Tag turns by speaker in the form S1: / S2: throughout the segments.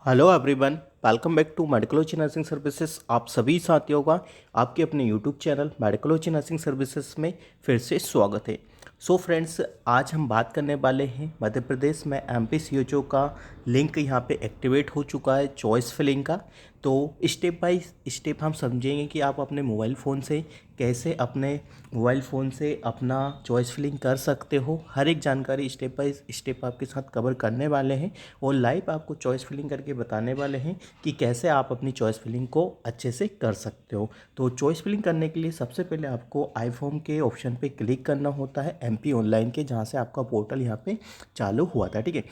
S1: Hello everyone, welcome back to Medicology nursing services. आप सभी साथियों का आपके अपने YouTube channel Medicology nursing services में फिर से स्वागत है। सो फ्रेंड्स, आज हम बात करने वाले हैं मध्य प्रदेश में MPCHO का लिंक यहाँ पे एक्टिवेट हो चुका है चॉइस फिलिंग का। तो स्टेप बाय स्टेप हम समझेंगे कि आप अपने मोबाइल फ़ोन से कैसे अपना चॉइस फिलिंग कर सकते हो। हर एक जानकारी स्टेप बाय स्टेप आपके साथ कवर करने वाले हैं और लाइव आपको चॉइस फिलिंग करके बताने वाले हैं कि कैसे आप अपनी चॉइस फिलिंग को अच्छे से कर सकते हो। तो चॉइस फिलिंग करने के लिए सबसे पहले आपको आई-फॉर्म के ऑप्शन पे क्लिक करना होता है MP ऑनलाइन के, जहाँ से आपका पोर्टल यहाँ पे चालू हुआ था। ठीक है,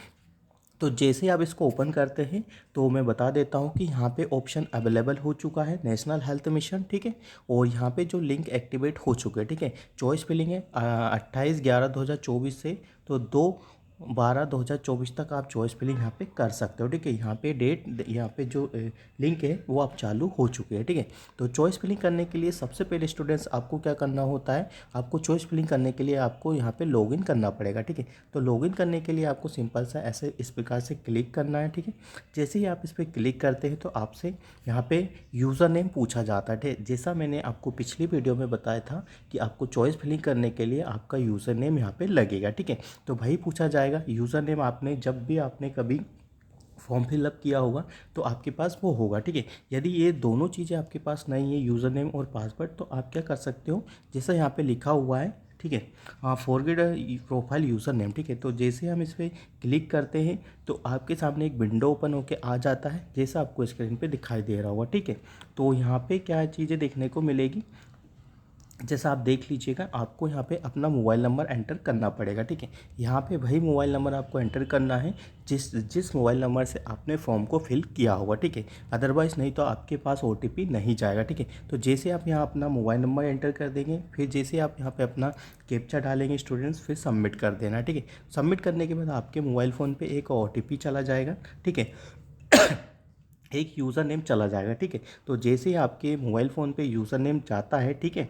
S1: तो जैसे ही आप इसको ओपन करते हैं तो मैं बता देता हूँ कि यहाँ पे ऑप्शन अवेलेबल हो चुका है नेशनल हेल्थ मिशन। ठीक है, और यहाँ पे जो लिंक एक्टिवेट हो चुके हैं। ठीक है, चॉइस फिलिंग है 28/11/2024 से तो 2/12/2024 तक आप चॉइस फिलिंग यहाँ पे कर सकते हो। ठीक है, यहाँ पे डेट, यहाँ पे जो लिंक है वो आप चालू हो चुके हैं। ठीक है, तो चॉइस फिलिंग करने के लिए सबसे पहले स्टूडेंट्स आपको क्या करना होता है, आपको चॉइस फिलिंग करने के लिए आपको यहाँ पे लॉगिन करना पड़ेगा। ठीक है, तो लॉगिन करने के लिए आपको सिंपल सा ऐसे इस प्रकार से क्लिक करना है। ठीक है, जैसे ही आप इस पर क्लिक करते हैं तो आपसे यहाँ पे यूज़र नेम पूछा जाता है। जैसा मैंने आपको पिछली वीडियो में बताया था कि आपको चॉइस फिलिंग करने के लिए आपका यूज़र नेम यहाँ पे लगेगा। ठीक है, तो वही पूछा जाएगा यूज़र नेम। आपने जब भी आपने कभी फॉर्म फिलअप किया होगा तो आपके पास वो होगा। ठीक है, यदि ये दोनों चीज़ें आपके पास नहीं है, यूज़र नेम और पासवर्ड, तो आप क्या कर सकते हो, जैसा यहाँ पे लिखा हुआ है। ठीक है, फॉरगेट प्रोफाइल यूज़र नेम। ठीक है, तो जैसे हम इस पर क्लिक करते हैं तो आपके सामने एक विंडो ओपन होके आ जाता है, जैसा आपको स्क्रीन पे दिखाई दे रहा होगा। ठीक है, तो यहाँ पे क्या चीज़ें देखने को मिलेगी, जैसा आप देख लीजिएगा, आपको यहाँ पे अपना मोबाइल नंबर एंटर करना पड़ेगा। ठीक है, यहाँ पे वही मोबाइल नंबर आपको एंटर करना है जिस मोबाइल नंबर से आपने फॉर्म को फिल किया होगा। ठीक है, अदरवाइज़ नहीं तो आपके पास OTP नहीं जाएगा। ठीक है, तो जैसे आप यहाँ अपना मोबाइल नंबर एंटर कर देंगे, फिर जैसे आप यहाँ पे अपना कैप्चा डालेंगे स्टूडेंट्स, फिर सबमिट कर देना। ठीक है, सबमिट करने के बाद आपके मोबाइल फ़ोन पर एक OTP चला जाएगा। ठीक है, एक यूज़र नेम चला जाएगा। ठीक है, तो जैसे ही आपके मोबाइल फ़ोन पे यूज़र नेम जाता है, ठीक है,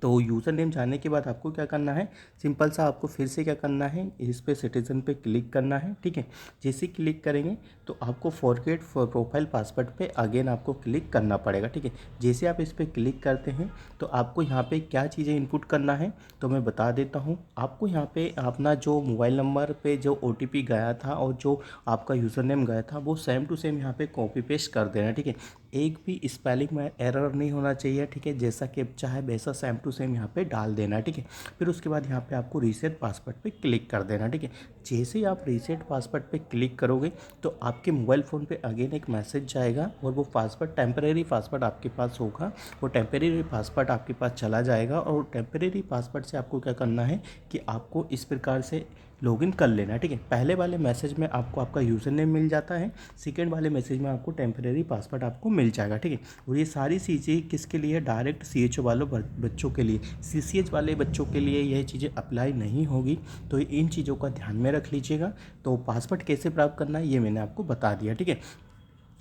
S1: तो यूज़र नेम जाने के बाद आपको क्या करना है, सिंपल सा आपको फिर से क्या करना है, इस पे सिटीज़न पे क्लिक करना है। ठीक है, जैसे क्लिक करेंगे तो आपको फॉरगेट प्रोफाइल पासवर्ड पे अगेन आपको क्लिक करना पड़ेगा। ठीक है, जैसे आप इस पर क्लिक करते हैं तो आपको यहाँ पे क्या चीज़ें इनपुट करना है तो मैं बता देता हूँ। आपको यहाँ पे अपना जो मोबाइल नंबर पे जो OTP गया था और जो आपका यूज़र नेम गया था वो सेम टू सेम यहाँ पे कॉपी पेस्ट कर देना। ठीक है, एक भी स्पेलिंग में एरर नहीं होना चाहिए। ठीक है, जैसा कैप्चा है वैसा सेम टू सेम यहाँ पे डाल देना। ठीक है, फिर उसके बाद यहाँ पे आपको रीसेट पासवर्ड पे क्लिक कर देना। ठीक है, जैसे ही आप रीसेट पासवर्ड पे क्लिक करोगे तो आपके मोबाइल फ़ोन पे अगेन एक मैसेज जाएगा और वो पासवर्ड टेम्परेरी पासवर्ड आपके पास होगा। वो टेम्परेरी पासवर्ड आपके पास चला जाएगा और टेम्परेरी पासवर्ड से आपको क्या करना है कि आपको इस प्रकार से लॉगिन कर लेना है। ठीक है, पहले वाले मैसेज में आपको आपका यूज़र नेम मिल जाता है, सेकेंड वाले मैसेज में आपको टेम्परेरी पासवर्ड आपको मिल जाएगा। ठीक है, और ये सारी चीज़ें किसके लिए, डायरेक्ट CHO वालों बच्चों के लिए, CCH वाले बच्चों के लिए यह चीज़ें अप्लाई नहीं होगी। तो इन चीज़ों का ध्यान में रख लीजिएगा। तो पासवर्ड कैसे प्राप्त करना है ये मैंने आपको बता दिया। ठीक है,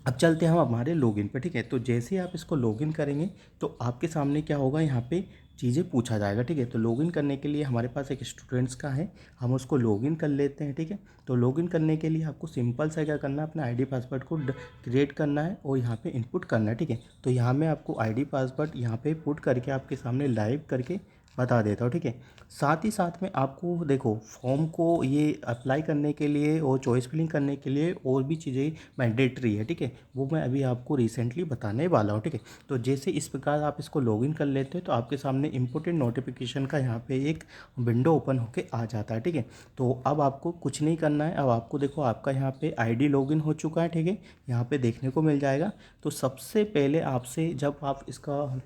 S1: अब चलते हैं हम हमारे लॉगिन पे। ठीक है, तो जैसे ही आप इसको लॉगिन करेंगे तो आपके सामने क्या होगा, यहाँ पे चीज़ें पूछा जाएगा। ठीक है, तो लॉगिन करने के लिए हमारे पास एक स्टूडेंट्स का है, हम उसको लॉगिन कर लेते हैं। ठीक है, तो लॉगिन करने के लिए आपको सिंपल सा क्या करना है, अपना ID पासवर्ड को क्रिएट करना है और यहाँ पे इनपुट करना है। ठीक है, तो यहाँ मैं आपको ID पासवर्ड यहाँ पे पुट करके आपके सामने लाइव करके बता देता हूँ। ठीक है, साथ ही साथ में आपको देखो, फॉर्म को ये अप्लाई करने के लिए और चॉइस फिलिंग करने के लिए और भी चीज़ें मैंडेटरी है। ठीक है, वो मैं अभी आपको रिसेंटली बताने वाला हूँ। ठीक है, तो जैसे इस प्रकार आप इसको लॉगिन कर लेते हैं तो आपके सामने इंपॉर्टेंट नोटिफिकेशन का यहाँ पे एक विंडो ओपन होके आ जाता है। ठीक है, तो अब आपको कुछ नहीं करना है, अब आपको देखो आपका यहाँ पे ID लॉगिन हो चुका है। ठीक है, यहाँ पे देखने को मिल जाएगा। तो सबसे पहले आपसे जब आप इसका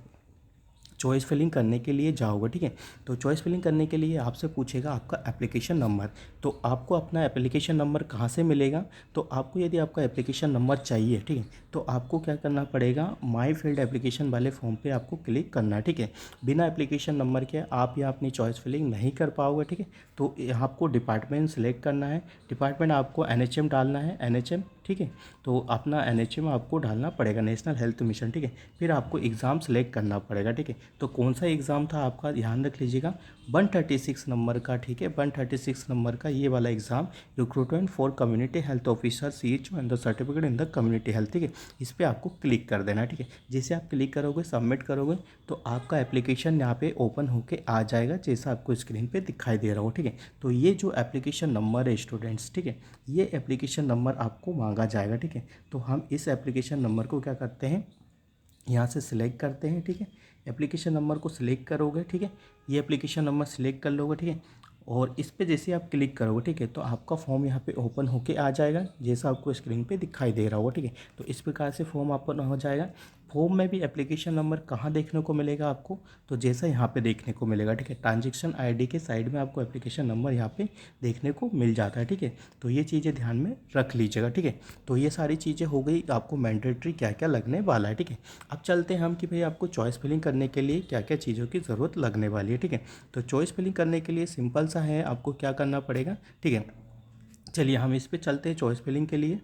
S1: चॉइस फिलिंग करने के लिए जाओगे, ठीक है, तो चॉइस फिलिंग करने के लिए आपसे पूछेगा आपका एप्लीकेशन नंबर। तो आपको अपना एप्लीकेशन नंबर कहाँ से मिलेगा, तो आपको यदि आपका एप्लीकेशन नंबर चाहिए, ठीक है, तो आपको क्या करना पड़ेगा, माई फील्ड एप्लीकेशन वाले फॉर्म पे आपको क्लिक करना है। ठीक है, बिना एप्लीकेशन नंबर के आप यहाँ अपनी चॉइस फिलिंग नहीं कर पाओगे। ठीक है, तो यहाँ आपको डिपार्टमेंट सेलेक्ट करना है, डिपार्टमेंट आपको NHM डालना है, NHM। ठीक है। तो अपना NHM आपको डालना पड़ेगा, नेशनल हेल्थ मिशन, ठीक है। फिर आपको एग्ज़ाम सेलेक्ट करना पड़ेगा, ठीक है। तो कौन सा एग्ज़ाम था आपका, ध्यान रख लीजिएगा, 136 नंबर का, ठीक है। 136 नंबर का ये वाला exam, recruitment for community health officer CHO and the certificate in the community health, ठीक है। इस पर आपको क्लिक कर देना, ठीक है। जैसे आप क्लिक करोगे, सबमिट करोगे, तो आपका एप्लीकेशन यहाँ पे ओपन होके आ जाएगा, जैसा आपको स्क्रीन पे दिखाई दे रहा हो, ठीक है। तो ये जो एप्लीकेशन नंबर है स्टूडेंट्स, ठीक है, ये एप्लीकेशन नंबर आपको मांगा जाएगा, ठीक है। तो हम इस एप्लीकेशन नंबर को क्या करते हैं, यहाँ से सिलेक्ट करते हैं, ठीक है। एप्लीकेशन नंबर को सिलेक्ट करोगे, ठीक है। ये एप्लीकेशन नंबर सिलेक्ट कर लोगे, ठीक है। और इस पे जैसे आप क्लिक करोगे, ठीक है, तो आपका फॉर्म यहाँ पे ओपन होके आ जाएगा, जैसा आपको स्क्रीन पे दिखाई दे रहा होगा, ठीक है। तो इस प्रकार से फॉर्म ओपन हो जाएगा। फॉर्म में भी एप्लीकेशन नंबर कहाँ देखने को मिलेगा आपको, तो जैसा यहाँ पे देखने को मिलेगा, ठीक है। ट्रांजैक्शन ID के साइड में आपको एप्लीकेशन नंबर यहाँ पे देखने को मिल जाता है, ठीक है। तो ये चीज़ें ध्यान में रख लीजिएगा, ठीक है। तो ये सारी चीज़ें हो गई, आपको मैंडेटरी क्या क्या लगने वाला है, ठीक है। अब चलते हैं हम कि भाई आपको चॉइस फिलिंग करने के लिए क्या क्या चीज़ों की ज़रूरत लगने वाली है, ठीक है। तो चॉइस फिलिंग करने के लिए सिंपल सा है, आपको क्या करना पड़ेगा, ठीक है। चलिए हम इस पे चलते हैं। चॉइस फिलिंग के लिए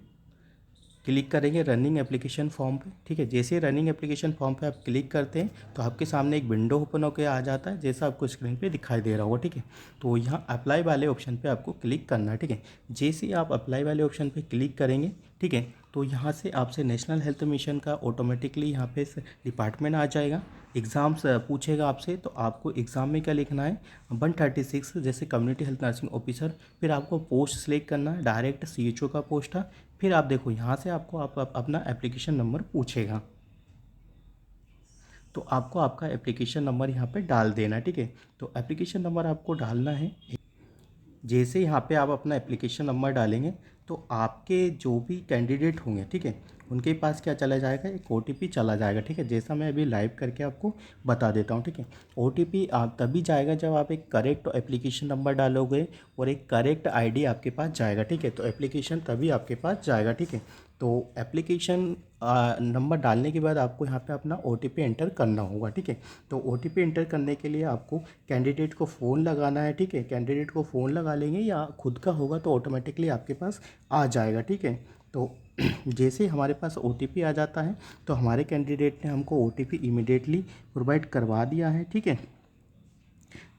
S1: क्लिक करेंगे रनिंग एप्लीकेशन फॉर्म पे, ठीक है। जैसे ही रनिंग एप्लीकेशन फॉर्म पे आप क्लिक करते हैं, तो आपके सामने एक विंडो ओपन होकर आ जाता है, जैसा आपको स्क्रीन पे दिखाई दे रहा होगा, ठीक है। तो यहाँ अप्लाई वाले ऑप्शन पे आपको क्लिक करना है, ठीक है। जैसे ही आप अप्लाई वाले ऑप्शन पे क्लिक करेंगे, ठीक है, तो यहाँ से आपसे नेशनल हेल्थ मिशन का ऑटोमेटिकली यहाँ पे डिपार्टमेंट आ जाएगा। एग्ज़ाम्स पूछेगा आपसे, तो आपको एग्ज़ाम में क्या लिखना है, 136 जैसे कम्युनिटी हेल्थ नर्सिंग ऑफिसर। फिर आपको पोस्ट सेलेक्ट करना है, डायरेक्ट CHO का पोस्ट है। फिर आप देखो यहाँ से आपको अपना एप्लीकेशन नंबर पूछेगा, तो आपको आपका एप्लीकेशन नंबर यहाँ पे डाल देना है, ठीक है। तो एप्लीकेशन नंबर आपको डालना है। जैसे यहाँ पे आप अपना एप्लीकेशन नंबर डालेंगे, तो आपके जो भी कैंडिडेट होंगे, ठीक है, उनके पास क्या चला जाएगा, एक OTP चला जाएगा, ठीक है। जैसा मैं अभी लाइव करके आपको बता देता हूँ, ठीक है। OTP आप तभी जाएगा जब आप एक करेक्ट एप्लीकेशन नंबर डालोगे और एक करेक्ट ID आपके पास जाएगा, ठीक है। तो एप्लीकेशन तभी आपके पास जाएगा, ठीक है। तो एप्लीकेशन नंबर डालने के बाद आपको यहाँ पे अपना OTP एंटर करना होगा, ठीक है। तो OTP एंटर करने के लिए आपको कैंडिडेट को फ़ोन लगाना है, ठीक है। कैंडिडेट को फ़ोन लगा लेंगे या खुद का होगा तो ऑटोमेटिकली आपके पास आ जाएगा, ठीक है। तो जैसे ही हमारे पास OTP आ जाता है, तो हमारे कैंडिडेट ने हमको OTP इमीडिएटली प्रोवाइड करवा दिया है, ठीक है।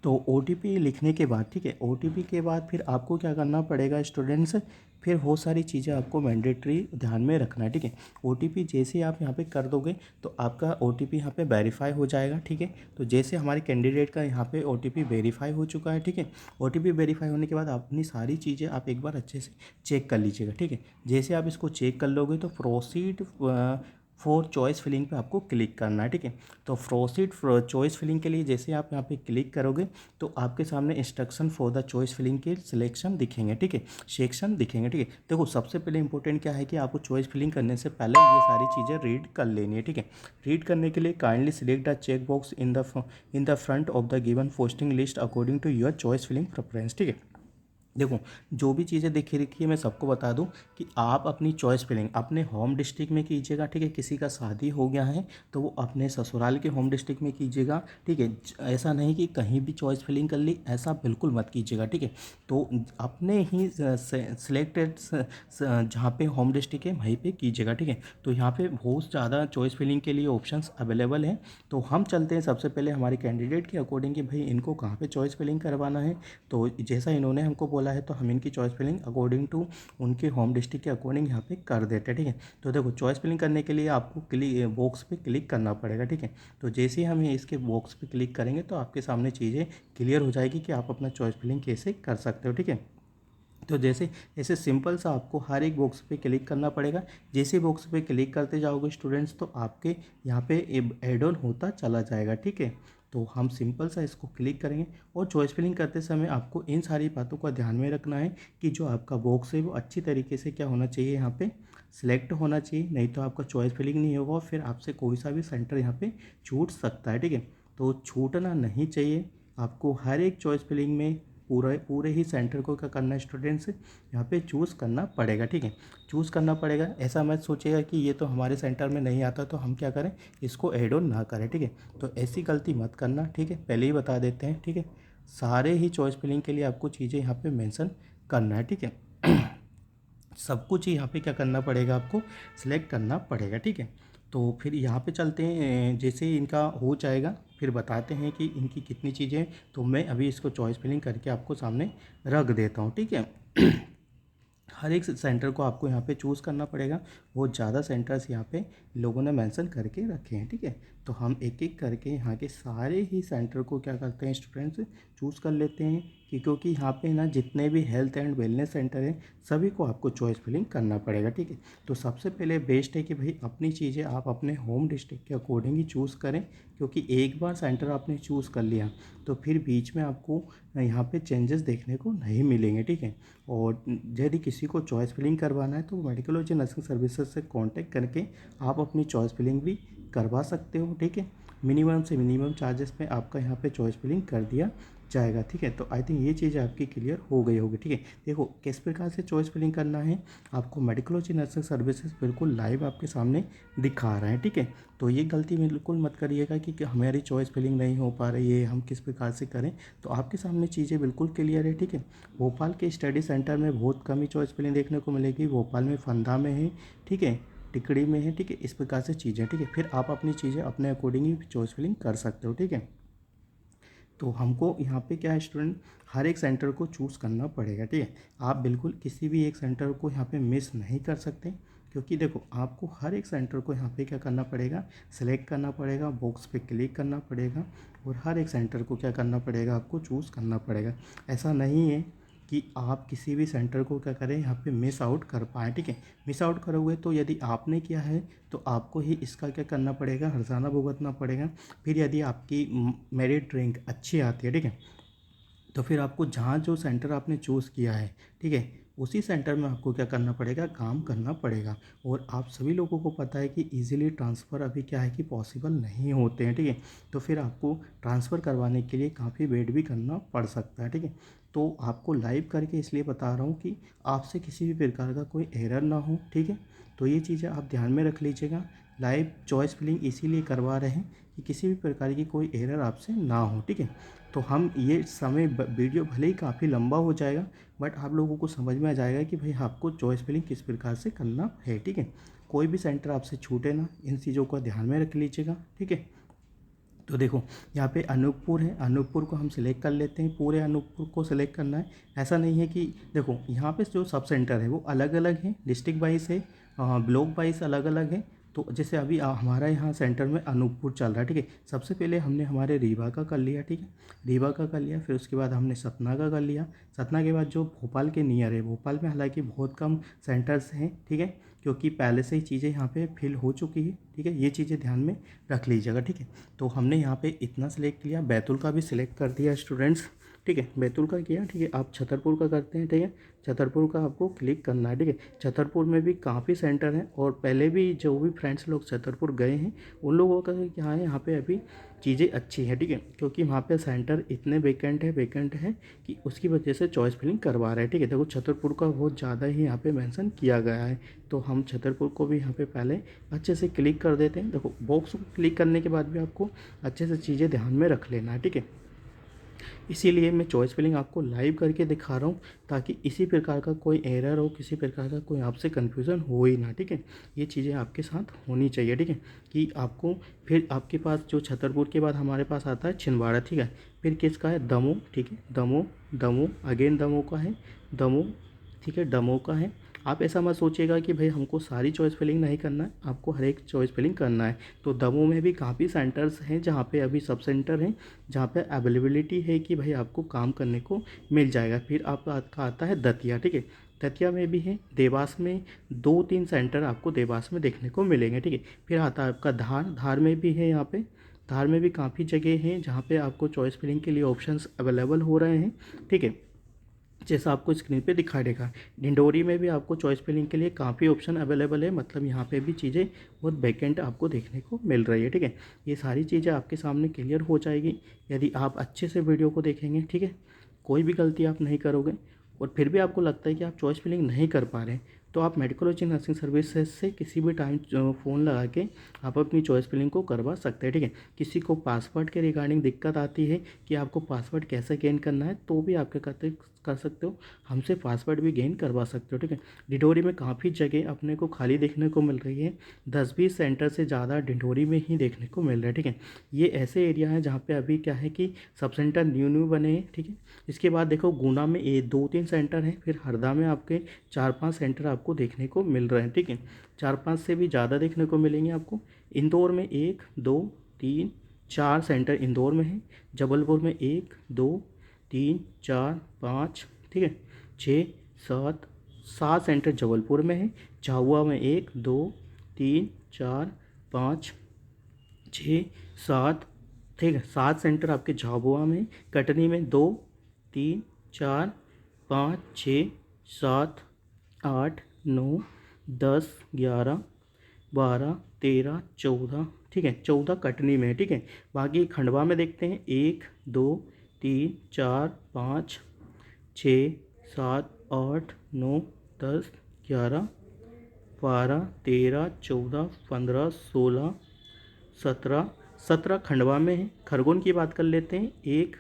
S1: तो OTP लिखने के बाद, ठीक है, OTP के बाद फिर आपको क्या करना पड़ेगा स्टूडेंट्स, फिर बहुत सारी चीज़ें आपको मैंडेटरी ध्यान में रखना है, ठीक है। OTP जैसे आप यहाँ पे कर दोगे, तो आपका OTP यहाँ पे वेरीफाई हो जाएगा, ठीक है। तो जैसे हमारे कैंडिडेट का यहाँ पे OTP वेरीफाई हो चुका है, ठीक है। OTP वेरीफाई होने के बाद अपनी सारी चीज़ें आप एक बार अच्छे से चेक कर लीजिएगा, ठीक है। जैसे आप इसको चेक कर लोगे, तो प्रोसीड फॉर चॉइस फिलिंग पे आपको क्लिक करना है, ठीक है। तो प्रोसीड फॉर चॉइस फिलिंग के लिए जैसे आप यहाँ पे क्लिक करोगे, तो आपके सामने instruction for the choice filling के सिलेक्शन दिखेंगे, ठीक है, सेक्शन दिखेंगे, ठीक है। देखो सबसे पहले इंपॉर्टेंट क्या है कि आपको चॉइस फिलिंग करने से पहले ये सारी चीज़ें रीड कर लेनी है, ठीक है। रीड करने के लिए kindly select the check box in the front of the given posting list according to your choice filling preference, ठीक है। देखो जो भी चीज़ें देखी रखी है, मैं सबको बता दूं कि आप अपनी चॉइस फिलिंग अपने होम डिस्ट्रिक्ट में कीजिएगा, ठीक है। किसी का शादी हो गया है तो वो अपने ससुराल के होम डिस्ट्रिक्ट में कीजिएगा, ठीक है। ऐसा नहीं कि कहीं भी चॉइस फिलिंग कर ली, ऐसा बिल्कुल मत कीजिएगा, ठीक है। तो अपने ही सिलेक्टेड जहाँ पे होम डिस्ट्रिक्ट है वहीं पे कीजिएगा, ठीक है। तो यहाँ पे बहुत ज़्यादा चॉइस फिलिंग के लिए ऑप्शंस अवेलेबल हैं। तो हम चलते हैं सबसे पहले हमारे कैंडिडेट के अकॉर्डिंग कि भाई इनको कहाँ पे चॉइस फिलिंग करवाना है। तो जैसा इन्होंने हमको बोला है, तो हम इनकी चॉइस फिलिंग अकॉर्डिंग टू उनके होम डिस्ट्रिक्ट के अकॉर्डिंग यहाँ पे कर देते हैं, ठीक है। तो देखो चॉइस फिलिंग करने के लिए आपको बॉक्स पे क्लिक करना पड़ेगा, ठीक है। तो जैसे ही हम इसके बॉक्स पे क्लिक करेंगे, तो आपके सामने चीज़ें क्लियर हो जाएगी कि आप अपना चॉइस फिलिंग कैसे कर सकते हो, ठीक है। तो जैसे ऐसे सिंपल सा आपको हर एक बॉक्स पे क्लिक करना पड़ेगा। जैसे बॉक्स पे क्लिक करते जाओगे स्टूडेंट्स, तो आपके यहाँ पे एड ऑन होता चला जाएगा, ठीक है। तो हम सिंपल सा इसको क्लिक करेंगे, और चॉइस फिलिंग करते समय आपको इन सारी बातों का ध्यान में रखना है कि जो आपका बॉक्स है वो अच्छी तरीके से क्या होना चाहिए, यहाँ पे सिलेक्ट होना चाहिए, नहीं तो आपका चॉइस फिलिंग नहीं होगा और फिर आपसे कोई सा भी सेंटर यहाँ पे छूट सकता है, ठीक है। तो छूटना नहीं चाहिए आपको, हर एक चॉइस फिलिंग में पूरे ही सेंटर को क्या करना है स्टूडेंट्स, यहाँ पे चूज़ करना पड़ेगा, ठीक है। चूज़ करना पड़ेगा, ऐसा मत सोचेगा कि ये तो हमारे सेंटर में नहीं आता तो हम क्या करें, इसको ऐड ऑन ना करें, ठीक है। तो ऐसी गलती मत करना, ठीक है, पहले ही बता देते हैं, ठीक है। सारे ही चॉइस फिलिंग के लिए आपको चीज़ें यहाँ पे मेंशन करना है, ठीक है। सब कुछ यहाँ पे क्या करना पड़ेगा, आपको सिलेक्ट करना पड़ेगा। ठीक है, तो फिर यहाँ पे चलते हैं। जैसे इनका हो जाएगा फिर बताते हैं कि इनकी कितनी चीज़ें। तो मैं अभी इसको चॉइस फिलिंग करके आपको सामने रख देता हूँ। ठीक है हर एक सेंटर को आपको यहाँ पे चूज़ करना पड़ेगा। बहुत ज़्यादा सेंटर्स यहाँ पे लोगों ने मेंशन करके रखे हैं। ठीक है, तो हम एक एक करके यहाँ के सारे ही सेंटर को क्या करते हैं स्टूडेंट्स, चूज़ कर लेते हैं कि क्योंकि यहाँ पे ना जितने भी हेल्थ एंड वेलनेस सेंटर हैं सभी को आपको चॉइस फिलिंग करना पड़ेगा। ठीक है, तो सबसे पहले बेस्ट है कि भाई अपनी चीज़ें आप अपने होम डिस्ट्रिक्ट के अकॉर्डिंग ही चूज़ करें, क्योंकि एक बार सेंटर आपने चूज़ कर लिया तो फिर बीच में आपको यहाँ पे चेंजेस देखने को नहीं मिलेंगे। ठीक है, और यदि किसी को चॉइस फिलिंग करवाना है तो मेडिकोलॉजी नर्सिंग सर्विसेज से कांटेक्ट करके आप अपनी चॉइस फिलिंग भी करवा सकते हो। ठीक है, मिनिमम से मिनिमम चार्जेस में आपका यहाँ पे चॉइस फिलिंग कर दिया जाएगा। ठीक है, तो आई थिंक ये चीज़ आपकी क्लियर हो गई होगी। ठीक है, देखो किस प्रकार से चॉइस फिलिंग करना है आपको मेडिकोलॉजी नर्सिंग सर्विसेज बिल्कुल लाइव आपके सामने दिखा रहे हैं। ठीक है, तो ये गलती बिल्कुल मत करिएगा कि हमारी चॉइस फिलिंग नहीं हो पा रही है, हम किस प्रकार से करें। तो आपके सामने चीज़ें बिल्कुल क्लियर है। ठीक है, भोपाल के स्टडी सेंटर में बहुत कम ही चॉइस फिलिंग देखने को मिलेगी। भोपाल में फंदा में है, ठीक है, टिकड़ी में है। ठीक है, इस प्रकार से चीज़ें। ठीक है, फिर आप अपनी चीज़ें अपने अकॉर्डिंग ही चॉइस फिलिंग कर सकते हो। ठीक है, तो हमको यहाँ पे क्या है स्टूडेंट, हर एक सेंटर को चूज़ करना पड़ेगा। ठीक है, आप बिल्कुल किसी भी एक सेंटर को यहाँ पे मिस नहीं कर सकते, क्योंकि देखो आपको हर एक सेंटर को यहाँ पे क्या करना पड़ेगा, सेलेक्ट करना पड़ेगा, बॉक्स पे क्लिक करना पड़ेगा और हर एक सेंटर को क्या करना पड़ेगा, आपको चूज़ करना पड़ेगा। ऐसा नहीं है कि आप किसी भी सेंटर को क्या करें यहाँ पे मिस आउट कर पाएँ। ठीक है, मिस आउट करोगे तो यदि आपने किया है तो आपको ही इसका क्या करना पड़ेगा, हर्जाना भुगतना पड़ेगा। फिर यदि आपकी मेरिट रैंक अच्छी आती है, ठीक है, तो फिर आपको जहाँ जो सेंटर आपने चूज़ किया है, ठीक है, उसी सेंटर में आपको क्या करना पड़ेगा, काम करना पड़ेगा। और आप सभी लोगों को पता है कि इजीली ट्रांसफ़र अभी क्या है कि पॉसिबल नहीं होते हैं। ठीक है, तो फिर आपको ट्रांसफ़र करवाने के लिए काफ़ी वेट भी करना पड़ सकता है। ठीक है, तो आपको लाइव करके इसलिए बता रहा हूँ कि आपसे किसी भी प्रकार का कोई एरर ना हो। ठीक है, तो ये चीज़ें आप ध्यान में रख लीजिएगा। लाइव चॉइस फिलिंग इसीलिए करवा रहे हैं कि किसी भी प्रकार की कोई एरर आपसे ना हो। ठीक है, तो हम ये समय वीडियो भले ही काफ़ी लंबा हो जाएगा, बट आप लोगों को समझ में आ जाएगा कि भाई आपको चॉइस फिलिंग किस प्रकार से करना है। ठीक है, कोई भी सेंटर आपसे छूटे ना, इन चीज़ों को ध्यान में रख लीजिएगा। ठीक है, तो देखो यहाँ पे अनूपपुर है, अनूपपुर को हम सिलेक्ट कर लेते हैं। पूरे अनूपपुर को सिलेक्ट करना है, ऐसा नहीं है कि देखो यहाँ पे जो सब सेंटर है वो अलग अलग है, डिस्ट्रिक्ट वाइज है, ब्लॉक वाइज अलग अलग है। तो जैसे अभी हमारा यहाँ सेंटर में अनूपपुर चल रहा है। ठीक है, सबसे पहले हमने हमारे रीवा का कर लिया। ठीक है, रीवा का कर लिया, फिर उसके बाद हमने सतना का कर लिया। सतना के बाद जो भोपाल के नियर है, भोपाल में हालांकि बहुत कम सेंटर्स हैं। ठीक है, क्योंकि पहले से ही चीज़ें यहाँ पे फिल हो चुकी है। ठीक है, ये चीज़ें ध्यान में रख लीजिएगा। ठीक है, तो हमने यहाँ पे इतना सिलेक्ट किया, बैतूल का भी सिलेक्ट कर दिया स्टूडेंट्स। ठीक है, बैतूल का किया। ठीक है, आप छतरपुर का करते हैं। ठीक है, छतरपुर का आपको क्लिक करना है। ठीक है, छतरपुर में भी काफ़ी सेंटर हैं और पहले भी जो भी फ्रेंड्स लोग छतरपुर गए हैं उन लोगों का क्या है, यहाँ पे अभी चीज़ें अच्छी हैं। ठीक है, क्योंकि वहाँ पे सेंटर इतने वैकेंट है कि उसकी वजह से चॉइस फिलिंग करवा रहे हैं। ठीक है, देखो छतरपुर का बहुत ज़्यादा ही यहाँ पे मेंशन किया गया है, तो हम छतरपुर को भी यहाँ पे पहले अच्छे से क्लिक कर देते हैं। देखो बॉक्स को क्लिक करने के बाद भी आपको अच्छे से चीज़ें ध्यान में रख लेना है। ठीक है, इसीलिए मैं चॉइस फिलिंग आपको लाइव करके दिखा रहा हूँ, ताकि इसी प्रकार का कोई एरर हो, किसी प्रकार का कोई आपसे कन्फ्यूज़न हो ही ना। ठीक है, ये चीज़ें आपके साथ होनी चाहिए। ठीक है, कि आपको फिर आपके पास जो छतरपुर के बाद हमारे पास आता है छिंदवाड़ा। ठीक है, फिर किसका है, दमोह। ठीक है, दमोह अगेन दमोह का है, दमोह। ठीक है, दमोह का है। आप ऐसा मत सोचिएगा कि भाई हमको सारी चॉइस फिलिंग नहीं करना है, आपको हर एक चॉइस फिलिंग करना है। तो दमोह में भी काफ़ी सेंटर्स हैं जहाँ पे अभी सब सेंटर हैं, जहाँ पे अवेलेबिलिटी है कि भाई आपको काम करने को मिल जाएगा। फिर आपका आता है दतिया। ठीक है, दतिया में भी है, देवास में 2-3 सेंटर आपको देवास में देखने को मिलेंगे। ठीक है, फिर आता है आपका धार में भी है। यहाँ पे धार में भी काफ़ी जगह हैं जहाँ पे आपको चॉइस फिलिंग के लिए ऑप्शंस अवेलेबल हो रहे हैं। ठीक है, जैसा आपको स्क्रीन पे दिखाई देगा। डिंडोरी में भी आपको चॉइस फिलिंग के लिए काफ़ी ऑप्शन अवेलेबल है, मतलब यहाँ पे भी चीज़ें बहुत वैकेंट आपको देखने को मिल रही है। ठीक है, ये सारी चीज़ें आपके सामने क्लियर हो जाएगी यदि आप अच्छे से वीडियो को देखेंगे। ठीक है, कोई भी गलती आप नहीं करोगे और फिर भी आपको लगता है कि आप चॉइस फिलिंग नहीं कर पा रहे हैं, तो आप मेडिकोलॉजी नर्सिंग सर्विसेज से किसी भी टाइम फ़ोन लगा के आप अपनी चॉइस फिलिंग को करवा सकते हैं। ठीक है, किसी को पासवर्ड के रिगार्डिंग दिक्कत आती है कि आपको पासवर्ड कैसे गेन करना है, तो भी आपके कर सकते हो, हमसे पासवर्ड भी गेन करवा सकते हो। ठीक है, डिंडोरी में काफ़ी जगह अपने को खाली देखने को मिल रही है, 10-20 सेंटर से ज़्यादा डिंडोरी में ही देखने को मिल रहा है। ठीक है, ये ऐसे एरिया है जहाँ पे अभी क्या है कि सब सेंटर न्यू न्यू बने हैं। ठीक है, इसके बाद देखो गुना में 2-3 सेंटर हैं, फिर हरदा में आपके 4-5 सेंटर आपको देखने को मिल रहे हैं। ठीक है, 4-5 से भी ज़्यादा देखने को मिलेंगे आपको। इंदौर में 1, 2, 3, 4 सेंटर इंदौर में है। जबलपुर में 1, 2, 3, 4, 5, ठीक है, 6, 7, 7 सेंटर जबलपुर में है। झाबुआ में 1, 2, 3, 4, 5, 6, 7, ठीक है, 7 सेंटर आपके झाबुआ में। कटनी में 2, 3, 4, 5, 6, 7, 8, 9, 10, 11, 12, 13, 14, ठीक है, 14 कटनी में है। ठीक है, बाकी खंडवा में देखते हैं 1, 2, 3, 4, 5, 6, 7, 8, 9, 10, 11, 12, 13, 14, 15, 16, 17 खंडवा में है। खरगोन की बात कर लेते हैं 1,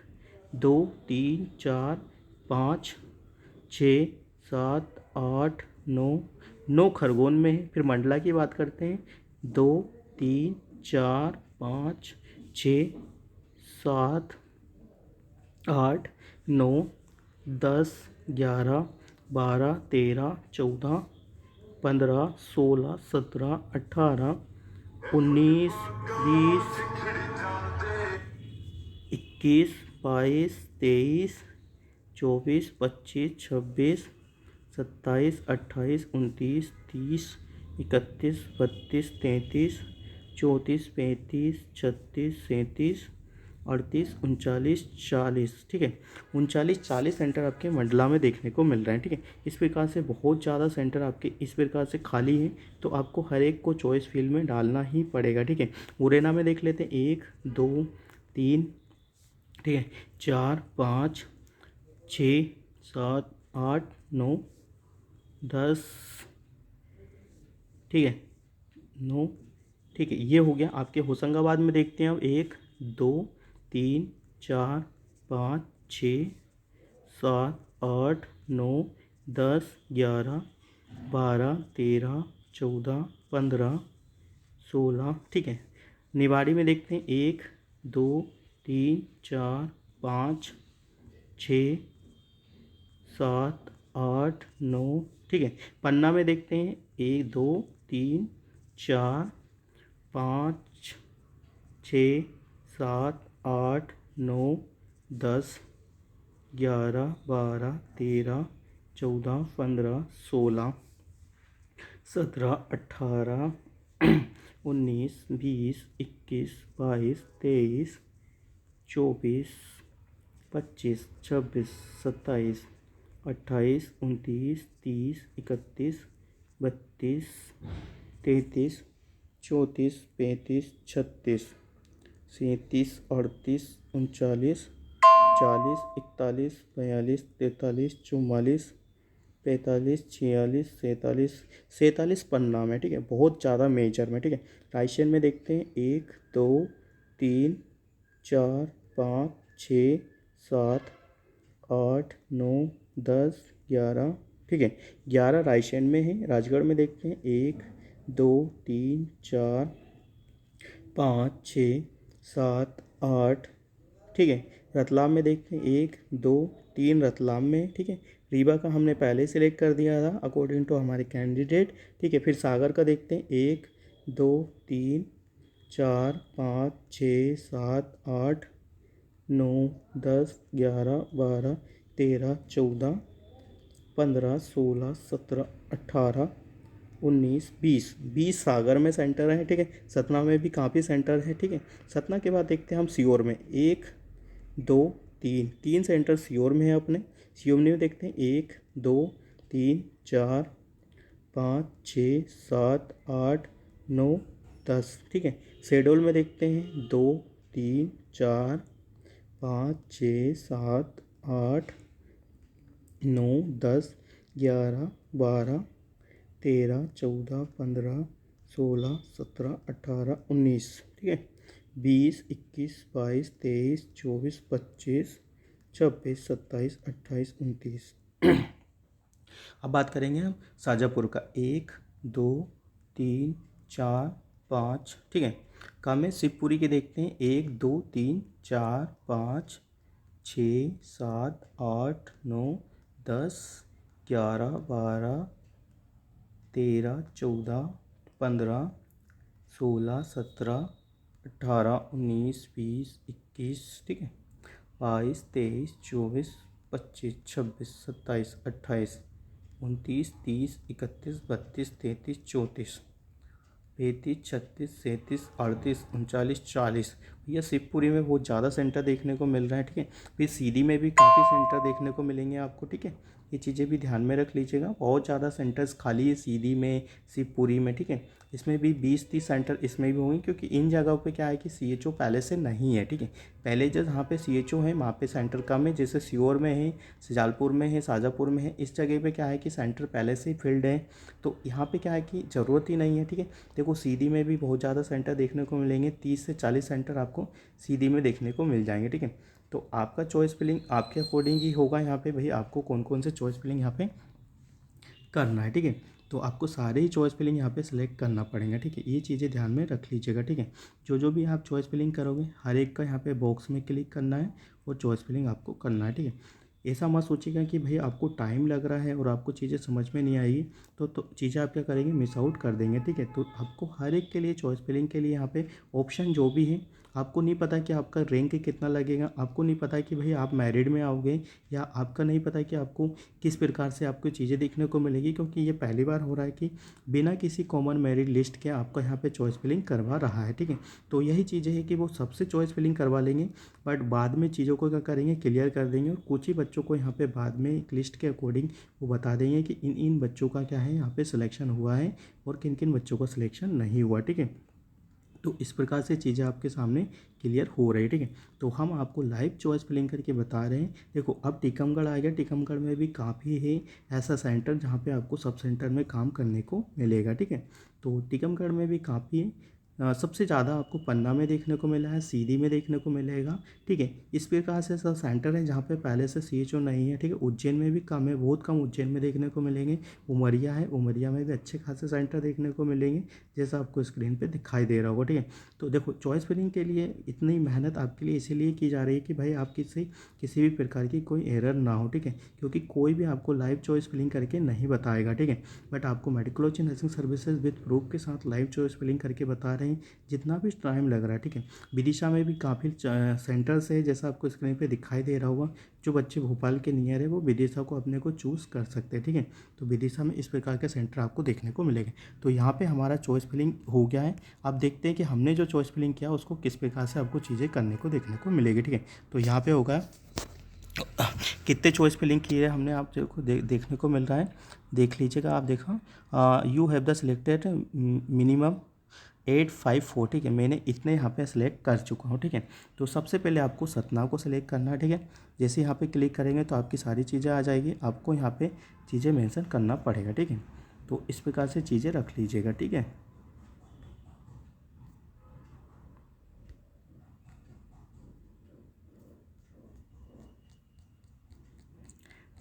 S1: 2, 3, 4, 5, 6, 7, 8, 9, 9 खरगोन में है। फिर मंडला की बात करते हैं 2, 3, 4, 5, 6, 7, 8, 9, 10, 11, 12, 13, 14, 15, 16, 17, 18, 19, 20, 21, 22, 23, 24, 25, 26, 27, 28, 29, 30, 31, 32, 33, 34, 35, 36, 37, 38, 39, 40, ठीक है, 39-40 सेंटर आपके मंडला में देखने को मिल रहे हैं। ठीक है, इस प्रकार से बहुत ज़्यादा सेंटर आपके इस प्रकार से खाली है, तो आपको हर एक को चॉइस फील्ड में डालना ही पड़ेगा। ठीक है, मुरैना में देख लेते हैं 1, 2, 3, ठीक है, 4, 5, 6, 7, 8, 9, 10, ठीक है, 9, ठीक है, ये हो गया। आपके होशंगाबाद में देखते हैं अब 1, 2, 3, 4, 5, 6, 7, 8, 9, 10, 11, 12, 13, 14, 15, 16, ठीक है। निवाड़ी में देखते हैं 1, 2, 3, 4, 5, 6, 7, 8, 9, ठीक है। पन्ना में देखते हैं 1, 2, 3, 4, 5, 6, 7, 8, 9, 10, 11, 12, 13, 14, 15, 16, 17, 18, 19, 20, 21, 22, 23, 24, 25, 26, 27, 28, 29, 30, 31, 32, 33, 34, 35, 36, 37, 38, 39, 40, 41, 42, 43, 44, 45, 46, 47, 47 पन्ना में। ठीक है, बहुत ज़्यादा मेजर में। ठीक है, रायसेन में देखते हैं 1, 2, 3, 4, 5, 6, 7, 8, 9, 10, 11, ठीक है, 11 रायसेन में है। राजगढ़ में देखते हैं 1, 2, 3, 4, 5, 6, 7, 8, ठीक है। रतलाम में देखते हैं 1, 2, 3 रतलाम में। ठीक है, रीवा का हमने पहले सेलेक्ट कर दिया था अकॉर्डिंग टू हमारे कैंडिडेट। ठीक है, फिर सागर का देखते हैं 1, 2, 3, 4, 5, 6, 7, 8, 9, 10, 11, 12, 13, 14, 15, 16, 17, 18, 19, 20, 20 सागर में सेंटर है। ठीक है, सतना में भी काफ़ी सेंटर है। ठीक है, सतना के बाद देखते हैं हम सीहोर में 1, 2, 3, 3 सेंटर सीहोर में है अपने। सीहोर में देखते हैं 1, 2, 3, 4, 5, 6, 7, 8, 9, 10, ठीक है। शहडोल में देखते हैं 2, 3, 4, 5, 6, 7, 8, 9, 10, 11, 12, 13, 14, 15, 16, 17, 18, 19, ठीक है, 20, 21, 22, 23, 24, 25, 26, 27, 28, 29। अब बात करेंगे हम शाजापुर का। 1, 2, 3, 4, 5, ठीक है। कम है शिवपुरी के देखते हैं। 1, 2, 3, 4, 5, 6, 7, 8, 9, 10, 11, 12, 13, 14, 15, 16, 17, 18, 19, 20, 21, ठीक है। 22, 23, 24, 25, 26, 27, 28, 29, 30, 31, 32, 33, 34, 35, 36, 37, 38, 39, 40। भैया शिवपुरी में बहुत ज़्यादा सेंटर देखने को मिल रहा है, ठीक है। फिर सीधी में भी काफ़ी सेंटर देखने को मिलेंगे आपको, ठीक है। ये चीज़ें भी ध्यान में रख लीजिएगा। बहुत ज़्यादा सेंटर्स खाली है सीधी में, शिवपुरी में, ठीक है। इसमें भी 20-30 सेंटर इसमें भी होंगे, क्योंकि इन जगहों पे क्या है कि CHO पहले से नहीं है, ठीक है। पहले जहाँ पे CHO है वहाँ पे सेंटर कम है, जैसे सीहोर में है, शाजालपुर में है, शाजापुर में है। इस जगह पे क्या है कि सेंटर पहले से ही फील्ड है, तो यहाँ पे क्या है कि ज़रूरत ही नहीं है, ठीक है। देखो सीधी में भी बहुत ज़्यादा सेंटर देखने को मिलेंगे। 30 से 40 सेंटर आपको सीधी में देखने को मिल जाएंगे, ठीक है। तो आपका चॉइस फिलिंग आपके अकॉर्डिंग ही होगा। यहाँ पे भाई आपको कौन कौन से चॉइस फिलिंग यहाँ पे करना है, ठीक है। तो आपको सारे ही चॉइस फिलिंग यहाँ पे सिलेक्ट करना पड़ेगा, ठीक है। ये चीज़ें ध्यान में रख लीजिएगा, ठीक है। जो जो भी आप चॉइस फिलिंग करोगे हर एक का यहाँ पे बॉक्स में क्लिक करना है और चॉइस फिलिंग आपको करना है, ठीक है। ऐसा मत सोचिएगा कि भाई आपको टाइम लग रहा है और आपको चीज़ें समझ में नहीं आएगी तो चीज़ें आप क्या करेंगे, मिस आउट कर देंगे, ठीक है। तो आपको हर एक के लिए चॉइस फिलिंग के लिए यहाँ पे ऑप्शन जो भी है, आपको नहीं पता कि आपका रैंक कितना लगेगा, आपको नहीं पता कि भाई आप मैरिड में आओगे, या आपका नहीं पता कि आपको किस प्रकार से आपको चीज़ें देखने को मिलेगी, क्योंकि ये पहली बार हो रहा है कि बिना किसी कॉमन मेरिट लिस्ट के आपको यहाँ पे चॉइस फिलिंग करवा रहा है, ठीक है। तो यही चीज़ें है कि वो सबसे चॉइस फिलिंग करवा लेंगे, बट बाद में चीज़ों को क्या करेंगे, क्लियर कर देंगे। और कुछ ही बच्चों को यहाँ पे बाद में एक लिस्ट के अकॉर्डिंग वो बता देंगे कि इन इन बच्चों का क्या है यहाँ पे सिलेक्शन हुआ है और किन किन बच्चों का सिलेक्शन नहीं हुआ, ठीक है। तो इस प्रकार से चीज़ें आपके सामने क्लियर हो रही है, ठीक है। तो हम आपको लाइव चॉइस फिलिंग करके बता रहे हैं। देखो अब टीकमगढ़ आ गया। टीकमगढ़ में भी काफ़ी है ऐसा सेंटर जहाँ पे आपको सब सेंटर में काम करने को मिलेगा, ठीक है। तो टीकमगढ़ में भी काफ़ी है। सबसे ज़्यादा आपको पन्ना में देखने को मिला है, सीधी में देखने को मिलेगा, ठीक है। इस प्रकार से सब सेंटर है जहाँ पे पहले से CHO नहीं है, ठीक है। उज्जैन में भी कम है, बहुत कम उज्जैन में देखने को मिलेंगे। उमरिया है, उमरिया में भी अच्छे खासे सेंटर देखने को मिलेंगे, जैसा आपको स्क्रीन पे दिखाई दे रहा होगा, ठीक है। तो देखो चॉइस फिलिंग के लिए इतनी मेहनत आपके लिए इसीलिए की जा रही है कि भाई आप किसी भी प्रकार की कोई एरर ना हो, ठीक है। क्योंकि कोई भी आपको लाइव चॉइस फिलिंग करके नहीं बताएगा, ठीक है। बट आपको मेडिकोलॉजी नर्सिंग सर्विसेज विद प्रूफ के साथ लाइव चॉइस फिलिंग करके बता रहे हैं, जितना भी टाइम लग रहा है, ठीक है। विदिशा में भी काफ़ी सेंटर्स है, जैसा आपको स्क्रीन पे दिखाई दे रहा होगा। जो बच्चे भोपाल के नियर है वो विदिशा को अपने को चूज़ कर सकते हैं, ठीक है। तो विदिशा में इस प्रकार के सेंटर आपको देखने को मिलेंगे। तो यहाँ पे हमारा चॉइस फिलिंग हो गया है। अब देखते हैं कि हमने जो चॉइस फिलिंग किया उसको किस प्रकार से आपको चीज़ें करने को देखने को मिलेगी, ठीक है। तो यहाँ पे होगा कितने चॉइस फिलिंग किए हैं हमने, आप देखो देखने को मिल रहा है। देख लीजिएगा आप। देखो you have the selected minimum 854, ठीक है। मैंने इतने यहाँ पे सिलेक्ट कर चुका हूँ, ठीक है। तो सबसे पहले आपको सतना को सिलेक्ट करना है, ठीक है। जैसे यहाँ पे क्लिक करेंगे तो आपकी सारी चीज़ें आ जाएगी। आपको यहाँ पे चीज़ें मेंशन करना पड़ेगा, ठीक है। तो इस प्रकार से चीज़ें रख लीजिएगा, ठीक है।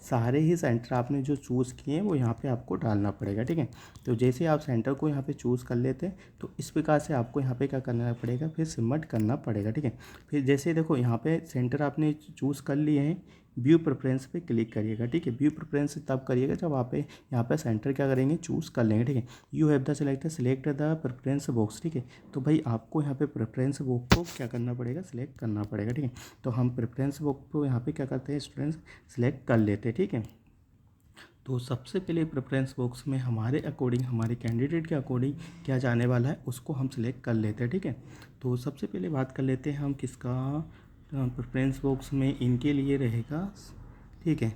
S1: सारे ही सेंटर आपने जो चूज़ किए हैं वो यहाँ पे आपको डालना पड़ेगा, ठीक है। तो जैसे आप सेंटर को यहाँ पे चूज़ कर लेते हैं तो इस प्रकार से आपको यहाँ पे क्या करना पड़ेगा, फिर सबमिट करना पड़ेगा, ठीक है। फिर जैसे देखो यहाँ पे सेंटर आपने चूज़ कर लिए हैं, व्यू प्रेफरेंस पे क्लिक करिएगा, ठीक है। व्यू प्रेफरेंस तब करिएगा जब आप यहाँ पे सेंटर क्या करेंगे, चूज़ कर लेंगे, ठीक है। You have the select the preference box, ठीक है। तो भाई आपको यहाँ पे प्रेफरेंस बॉक्स को क्या करना पड़ेगा, सिलेक्ट करना पड़ेगा, ठीक है। तो हम प्रेफरेंस बॉक्स को यहाँ पे क्या करते हैं, स्टूडेंट्स सिलेक्ट कर लेते हैं, ठीक है। तो सबसे पहले प्रेफरेंस बॉक्स में हमारे अकॉर्डिंग, हमारे कैंडिडेट के अकॉर्डिंग क्या जाने वाला है उसको हम सिलेक्ट कर लेते हैं, ठीक है। तो सबसे पहले बात कर लेते हैं हम किसका, प्रेफरेंस बॉक्स में इनके लिए रहेगा, ठीक है।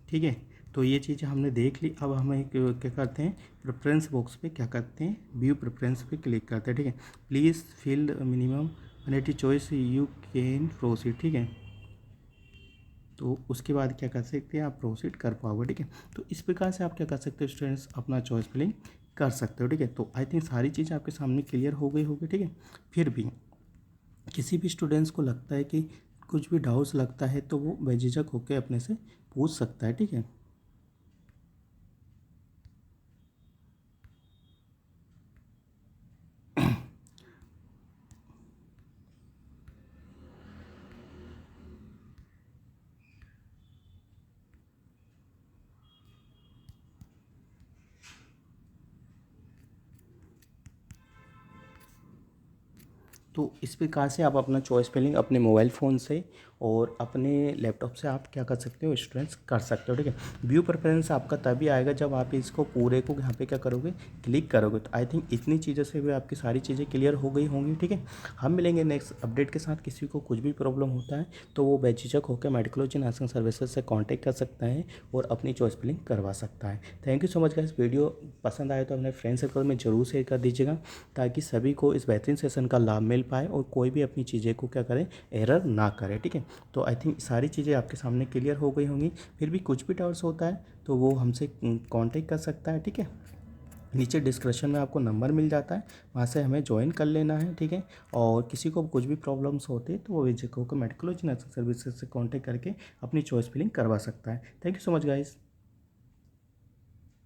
S1: ठीक है। तो ये चीज़ें हमने देख ली। अब हम क्या करते हैं, प्रेफरेंस बॉक्स पे क्या करते हैं, व्यू प्रेफरेंस पे क्लिक करते हैं, ठीक है। Please fill minimum 180 choice you can proceed, ठीक है। तो उसके बाद क्या कर सकते हैं, आप प्रोसीड कर पाओगे, ठीक है। तो इस प्रकार से आप क्या कर सकते हो स्टूडेंट्स, अपना चॉइस फिलिंग कर सकते हो। ठीक है, तो आई थिंक सारी चीज़ें आपके सामने क्लियर हो गई होगी। ठीक है, फिर भी किसी भी स्टूडेंट्स को लगता है कि कुछ भी डाउट्स लगता है तो वो बेझिझक होकर अपने से पूछ सकता है। ठीक है, तो इस प्रकार से आप अपना चॉइस फिलिंग अपने मोबाइल फ़ोन से और अपने लैपटॉप से आप क्या कर सकते हो, स्टूडेंट्स कर सकते हो। ठीक है, व्यू प्रेफरेंस आपका तभी आएगा जब आप इसको पूरे को यहाँ पे क्या करोगे, क्लिक करोगे। तो आई थिंक इतनी चीज़ों से भी आपकी सारी चीज़ें क्लियर हो गई होंगी। ठीक है, हम मिलेंगे नेक्स्ट अपडेट के साथ। किसी को कुछ भी प्रॉब्लम होता है तो वो बेझिझक होकर मेडिकलॉजी नर्सिंग सर्विसेज से कॉन्टैक्ट कर सकता है और अपनी चॉइस फिलिंग करवा सकता है। Thank you so much guys. Video पसंद आए तो अपने फ्रेंड सर्कल में ज़रूर शेयर कर दीजिएगा ताकि सभी को इस बेहतरीन सेशन का लाभ मिल पाए और कोई भी अपनी चीज़ें को क्या करे, एरर ना करे। ठीक है, तो आई थिंक सारी चीज़ें आपके सामने क्लियर हो गई होंगी। फिर भी कुछ भी डाउट्स होता है तो वो हमसे कांटेक्ट कर सकता है। ठीक है, नीचे डिस्क्रिप्शन में आपको नंबर मिल जाता है, वहाँ से हमें ज्वाइन कर लेना है। ठीक है, और किसी को कुछ भी प्रॉब्लम्स होते हैं तो वो विजिको को मेडिकलॉजी नर्सिंग सर्विसेज से कांटेक्ट करके अपनी चॉइस फिलिंग करवा सकता है। Thank you so much guys.